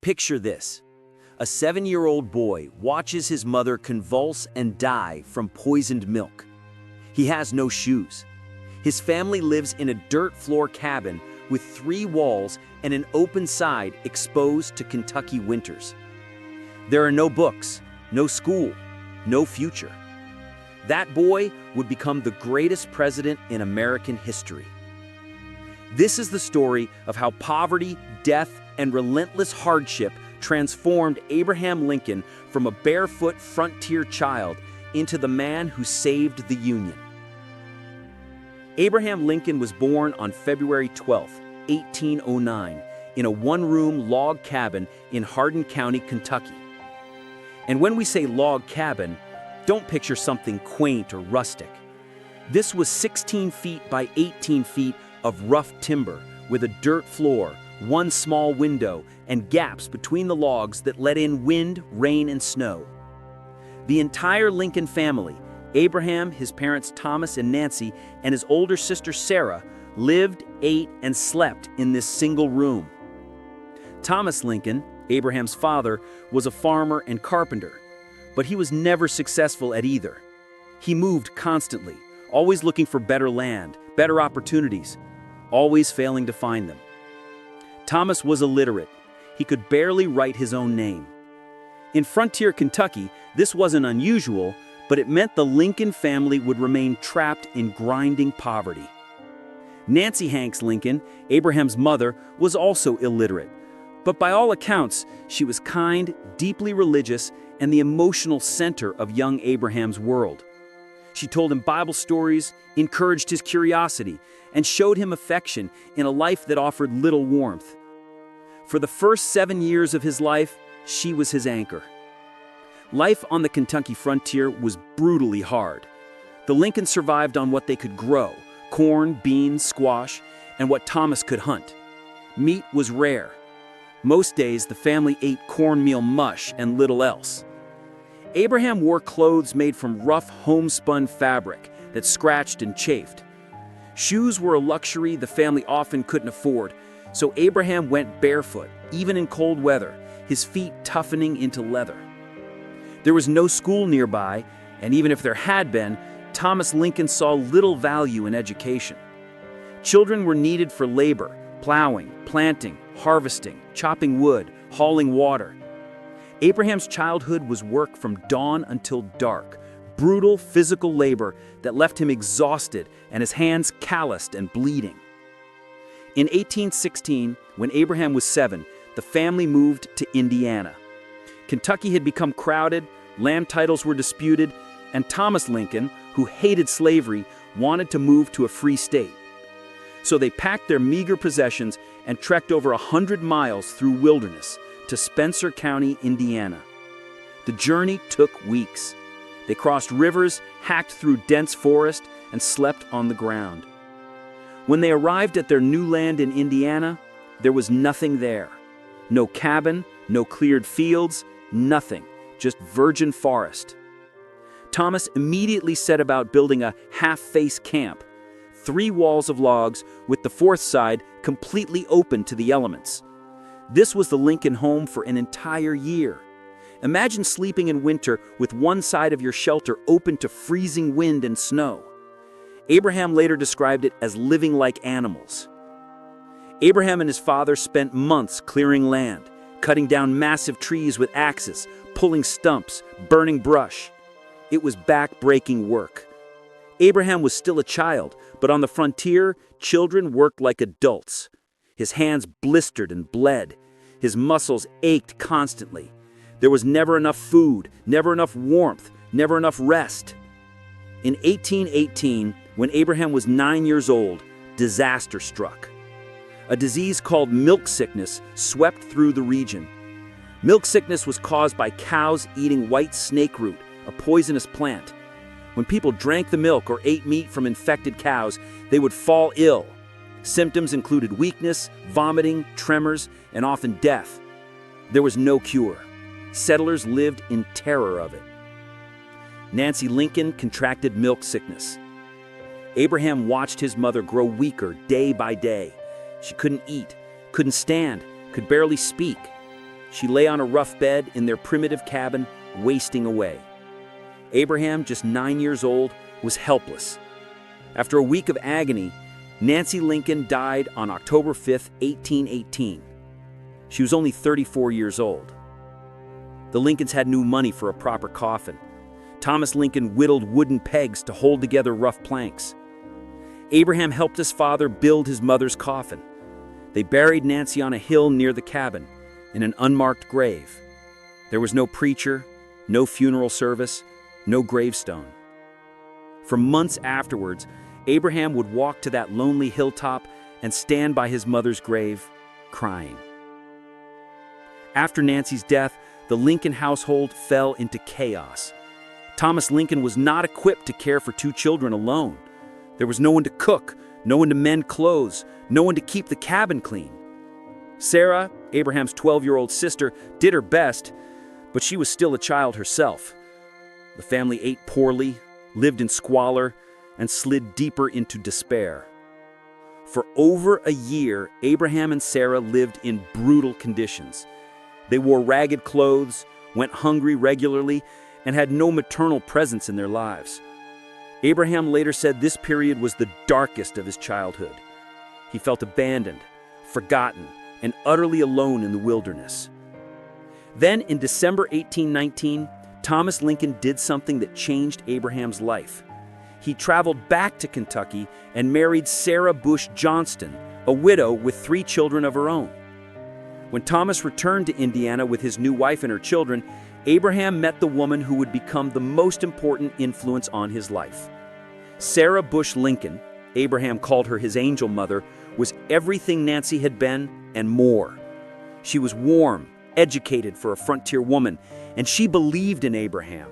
Picture this. A 7-year-old boy watches his mother convulse and die from poisoned milk. He has no shoes. His family lives in a dirt floor cabin with 3 walls and an open side exposed to Kentucky winters. There are no books, no school, no future. That boy would become the greatest president in American history. This is the story of how poverty, death, and relentless hardship transformed Abraham Lincoln from a barefoot frontier child into the man who saved the Union. Abraham Lincoln was born on February 12, 1809, in a one-room log cabin in Hardin County, Kentucky. And when we say log cabin, don't picture something quaint or rustic. This was 16 feet by 18 feet of rough timber with a dirt floor, one small window, and gaps between the logs that let in wind, rain, and snow. The entire Lincoln family, Abraham, his parents Thomas and Nancy, and his older sister Sarah, lived, ate, and slept in this single room. Thomas Lincoln, Abraham's father, was a farmer and carpenter, but he was never successful at either. He moved constantly, always looking for better land, better opportunities, always failing to find them. Thomas was illiterate. He could barely write his own name. In frontier Kentucky, this wasn't unusual, but it meant the Lincoln family would remain trapped in grinding poverty. Nancy Hanks Lincoln, Abraham's mother, was also illiterate, but by all accounts, she was kind, deeply religious, and the emotional center of young Abraham's world. She told him Bible stories, encouraged his curiosity, and showed him affection in a life that offered little warmth. For the first 7 years of his life, she was his anchor. Life on the Kentucky frontier was brutally hard. The Lincolns survived on what they could grow: corn, beans, squash, and what Thomas could hunt. Meat was rare. Most days, the family ate cornmeal mush and little else. Abraham wore clothes made from rough homespun fabric that scratched and chafed. Shoes were a luxury the family often couldn't afford, so Abraham went barefoot, even in cold weather, his feet toughening into leather. There was no school nearby, and even if there had been, Thomas Lincoln saw little value in education. Children were needed for labor: plowing, planting, harvesting, chopping wood, hauling water. Abraham's childhood was work from dawn until dark, brutal physical labor that left him exhausted and his hands calloused and bleeding. In 1816, when Abraham was 7, the family moved to Indiana. Kentucky had become crowded, land titles were disputed, and Thomas Lincoln, who hated slavery, wanted to move to a free state. So they packed their meager possessions and trekked over 100 miles through wilderness to Spencer County, Indiana. The journey took weeks. They crossed rivers, hacked through dense forest, and slept on the ground. When they arrived at their new land in Indiana, there was nothing there. No cabin, no cleared fields, nothing, just virgin forest. Thomas immediately set about building a half-face camp, 3 walls of logs with the 4th side completely open to the elements. This was the Lincoln home for an entire year. Imagine sleeping in winter with one side of your shelter open to freezing wind and snow. Abraham later described it as living like animals. Abraham and his father spent months clearing land, cutting down massive trees with axes, pulling stumps, burning brush. It was back-breaking work. Abraham was still a child, but on the frontier, children worked like adults. His hands blistered and bled. His muscles ached constantly. There was never enough food, never enough warmth, never enough rest. In 1818, when Abraham was 9 years old, disaster struck. A disease called milk sickness swept through the region. Milk sickness was caused by cows eating white snake root, a poisonous plant. When people drank the milk or ate meat from infected cows, they would fall ill. Symptoms included weakness, vomiting, tremors, and often death. There was no cure. Settlers lived in terror of it. Nancy Lincoln contracted milk sickness. Abraham watched his mother grow weaker day by day. She couldn't eat, couldn't stand, could barely speak. She lay on a rough bed in their primitive cabin, wasting away. Abraham, just 9 years old, was helpless. After a week of agony, Nancy Lincoln died on October 5, 1818. She was only 34 years old. The Lincolns had no money for a proper coffin. Thomas Lincoln whittled wooden pegs to hold together rough planks. Abraham helped his father build his mother's coffin. They buried Nancy on a hill near the cabin, in an unmarked grave. There was no preacher, no funeral service, no gravestone. For months afterwards, Abraham would walk to that lonely hilltop and stand by his mother's grave, crying. After Nancy's death, the Lincoln household fell into chaos. Thomas Lincoln was not equipped to care for 2 children alone. There was no one to cook, no one to mend clothes, no one to keep the cabin clean. Sarah, Abraham's 12-year-old sister, did her best, but she was still a child herself. The family ate poorly, lived in squalor, and slid deeper into despair. For over a year, Abraham and Sarah lived in brutal conditions. They wore ragged clothes, went hungry regularly, and had no maternal presence in their lives. Abraham later said this period was the darkest of his childhood. He felt abandoned, forgotten, and utterly alone in the wilderness. Then, in December 1819, Thomas Lincoln did something that changed Abraham's life. He traveled back to Kentucky and married Sarah Bush Johnston, a widow with 3 children of her own. When Thomas returned to Indiana with his new wife and her children, Abraham met the woman who would become the most important influence on his life. Sarah Bush Lincoln, Abraham called her his angel mother, was everything Nancy had been and more. She was warm, educated for a frontier woman, and she believed in Abraham.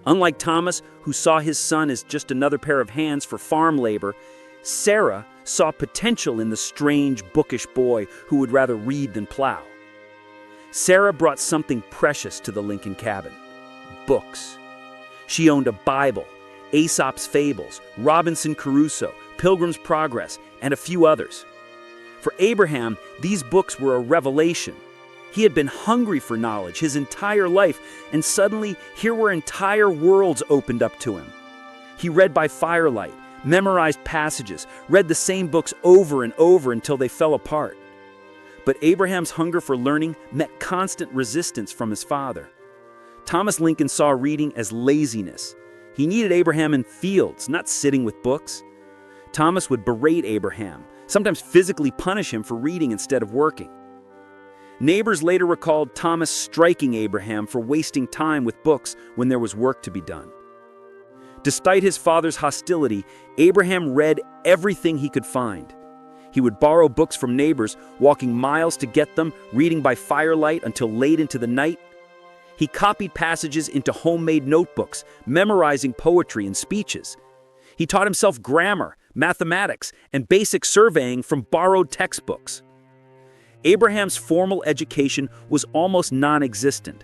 Unlike Thomas, who saw his son as just another pair of hands for farm labor, Sarah saw potential in the strange, bookish boy who would rather read than plow. Sarah brought something precious to the Lincoln cabin: books. She owned a Bible, Aesop's Fables, Robinson Crusoe, Pilgrim's Progress, and a few others. For Abraham, these books were a revelation. He had been hungry for knowledge his entire life, and suddenly here were entire worlds opened up to him. He read by firelight, memorized passages, read the same books over and over until they fell apart. But Abraham's hunger for learning met constant resistance from his father. Thomas Lincoln saw reading as laziness. He needed Abraham in fields, not sitting with books. Thomas would berate Abraham, sometimes physically punish him for reading instead of working. Neighbors later recalled Thomas striking Abraham for wasting time with books when there was work to be done. Despite his father's hostility, Abraham read everything he could find. He would borrow books from neighbors, walking miles to get them, reading by firelight until late into the night. He copied passages into homemade notebooks, memorizing poetry and speeches. He taught himself grammar, mathematics, and basic surveying from borrowed textbooks. Abraham's formal education was almost non-existent.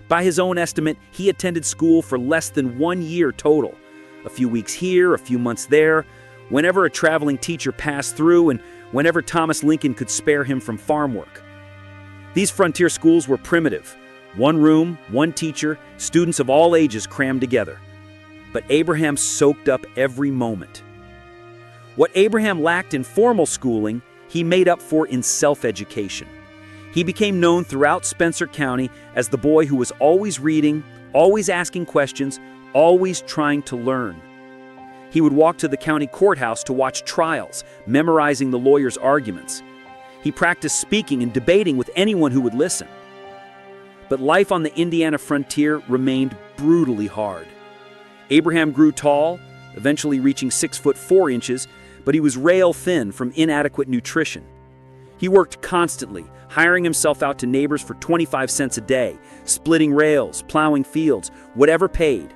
By his own estimate, he attended school for less than 1 year total. A few weeks here, a few months there, whenever a traveling teacher passed through and whenever Thomas Lincoln could spare him from farm work. These frontier schools were primitive. 1 room, 1 teacher, students of all ages crammed together. But Abraham soaked up every moment. What Abraham lacked in formal schooling, he made up for in self-education. He became known throughout Spencer County as the boy who was always reading, always asking questions, always trying to learn. He would walk to the county courthouse to watch trials, memorizing the lawyers' arguments. He practiced speaking and debating with anyone who would listen. But life on the Indiana frontier remained brutally hard. Abraham grew tall, eventually reaching 6'4", but he was rail thin from inadequate nutrition. He worked constantly, hiring himself out to neighbors for 25 cents a day, splitting rails, plowing fields, whatever paid.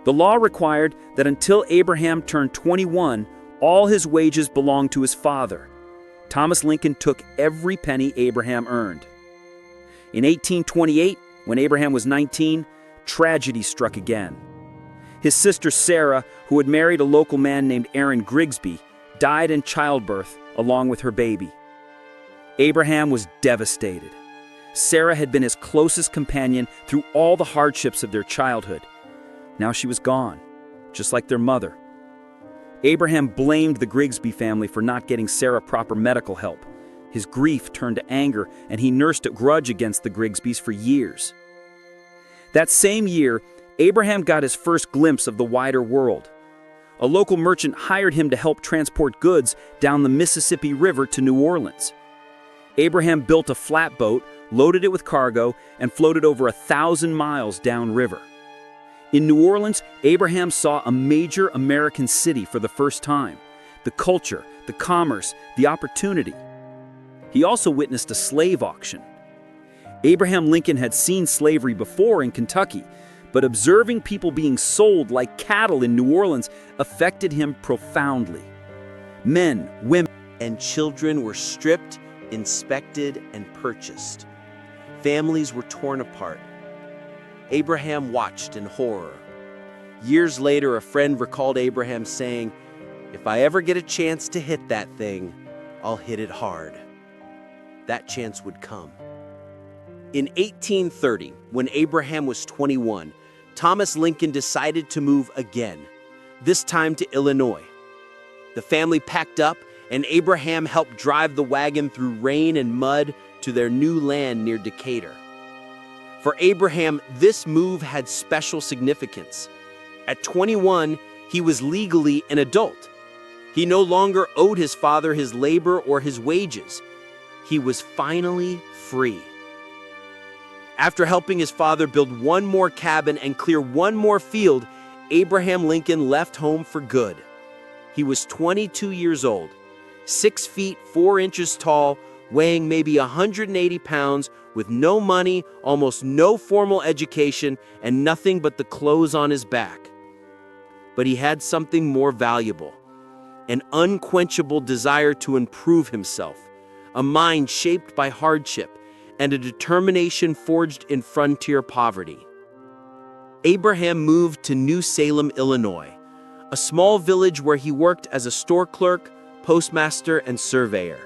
The law required that until Abraham turned 21, all his wages belonged to his father. Thomas Lincoln took every penny Abraham earned. In 1828, when Abraham was 19, tragedy struck again. His sister Sarah, who had married a local man named Aaron Grigsby, died in childbirth along with her baby. Abraham was devastated. Sarah had been his closest companion through all the hardships of their childhood. Now she was gone, just like their mother. Abraham blamed the Grigsby family for not getting Sarah proper medical help. His grief turned to anger, and he nursed a grudge against the Grigsbys for years. That same year, Abraham got his first glimpse of the wider world. A local merchant hired him to help transport goods down the Mississippi River to New Orleans. Abraham built a flatboat, loaded it with cargo, and floated over 1,000 miles downriver. In New Orleans, Abraham saw a major American city for the first time. The culture, the commerce, the opportunity. He also witnessed a slave auction. Abraham Lincoln had seen slavery before in Kentucky, but observing people being sold like cattle in New Orleans affected him profoundly. Men, women, and children were stripped, inspected, and purchased. Families were torn apart. Abraham watched in horror. Years later, a friend recalled Abraham saying, "If I ever get a chance to hit that thing, I'll hit it hard." That chance would come. In 1830, when Abraham was 21, Thomas Lincoln decided to move again, this time to Illinois. The family packed up, and Abraham helped drive the wagon through rain and mud to their new land near Decatur. For Abraham, this move had special significance. At 21, he was legally an adult. He no longer owed his father his labor or his wages. He was finally free. After helping his father build one more cabin and clear one more field, Abraham Lincoln left home for good. He was 22 years old, 6 feet 4 inches tall, weighing maybe 180 pounds, with no money, almost no formal education, and nothing but the clothes on his back. But he had something more valuable, an unquenchable desire to improve himself, a mind shaped by hardship, and a determination forged in frontier poverty. Abraham moved to New Salem, Illinois, a small village where he worked as a store clerk, postmaster, and surveyor.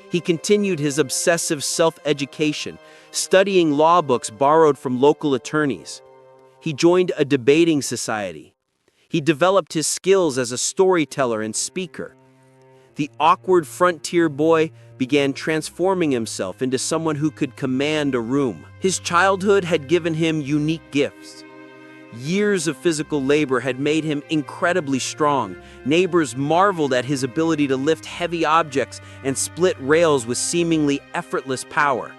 He continued his obsessive self-education, studying law books borrowed from local attorneys. He joined a debating society. He developed his skills as a storyteller and speaker. The awkward frontier boy began transforming himself into someone who could command a room. His childhood had given him unique gifts. Years of physical labor had made him incredibly strong. Neighbors marveled at his ability to lift heavy objects and split rails with seemingly effortless power.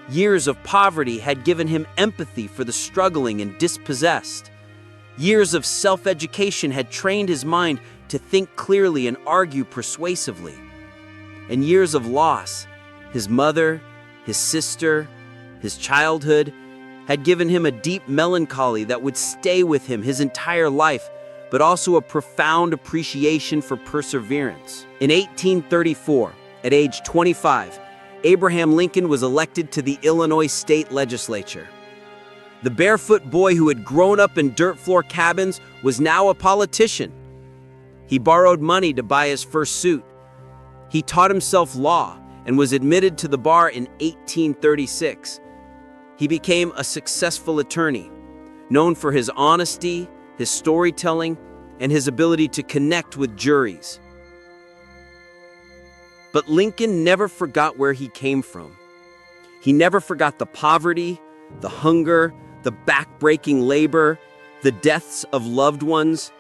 Years of poverty had given him empathy for the struggling and dispossessed. Years of self-education had trained his mind to think clearly and argue persuasively. And years of loss, his mother, his sister, his childhood, had given him a deep melancholy that would stay with him his entire life, but also a profound appreciation for perseverance. In 1834, at age 25, Abraham Lincoln was elected to the Illinois state legislature. The barefoot boy who had grown up in dirt floor cabins was now a politician. He borrowed money to buy his first suit. He taught himself law and was admitted to the bar in 1836. He became a successful attorney, known for his honesty, his storytelling, and his ability to connect with juries. But Lincoln never forgot where he came from. He never forgot the poverty, the hunger, the back-breaking labor, the deaths of loved ones.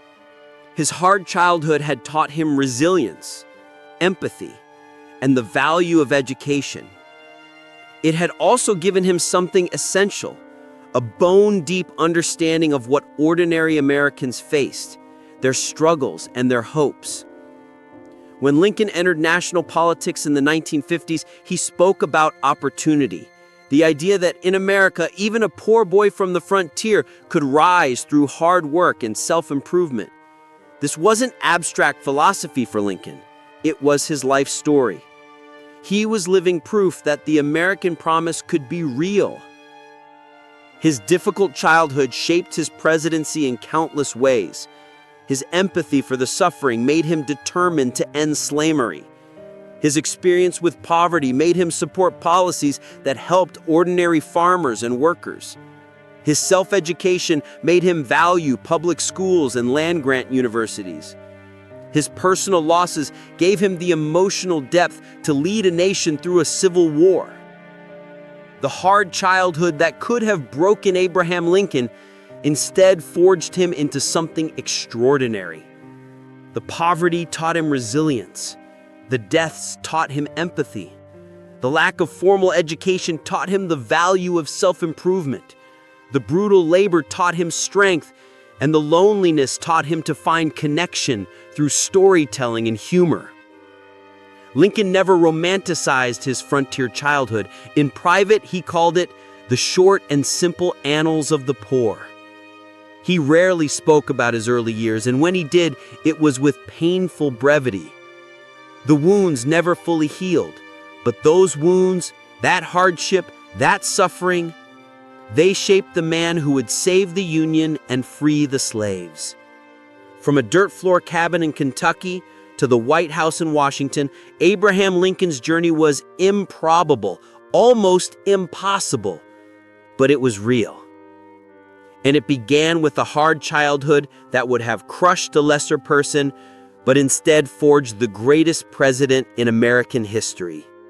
His hard childhood had taught him resilience, empathy, and the value of education. It had also given him something essential, a bone-deep understanding of what ordinary Americans faced, their struggles and their hopes. When Lincoln entered national politics in the 1950s, he spoke about opportunity, the idea that in America, even a poor boy from the frontier could rise through hard work and self-improvement. This wasn't abstract philosophy for Lincoln. It was his life story. He was living proof that the American promise could be real. His difficult childhood shaped his presidency in countless ways. His empathy for the suffering made him determined to end slavery. His experience with poverty made him support policies that helped ordinary farmers and workers. His self-education made him value public schools and land-grant universities. His personal losses gave him the emotional depth to lead a nation through a civil war. The hard childhood that could have broken Abraham Lincoln instead forged him into something extraordinary. The poverty taught him resilience. The deaths taught him empathy. The lack of formal education taught him the value of self-improvement. The brutal labor taught him strength, and the loneliness taught him to find connection through storytelling and humor. Lincoln never romanticized his frontier childhood. In private, he called it the short and simple annals of the poor. He rarely spoke about his early years, and when he did, it was with painful brevity. The wounds never fully healed, but those wounds, that hardship, that suffering, they shaped the man who would save the Union and free the slaves. From a dirt floor cabin in Kentucky to the White House in Washington, Abraham Lincoln's journey was improbable, almost impossible, but it was real. And it began with a hard childhood that would have crushed a lesser person, but instead forged the greatest president in American history.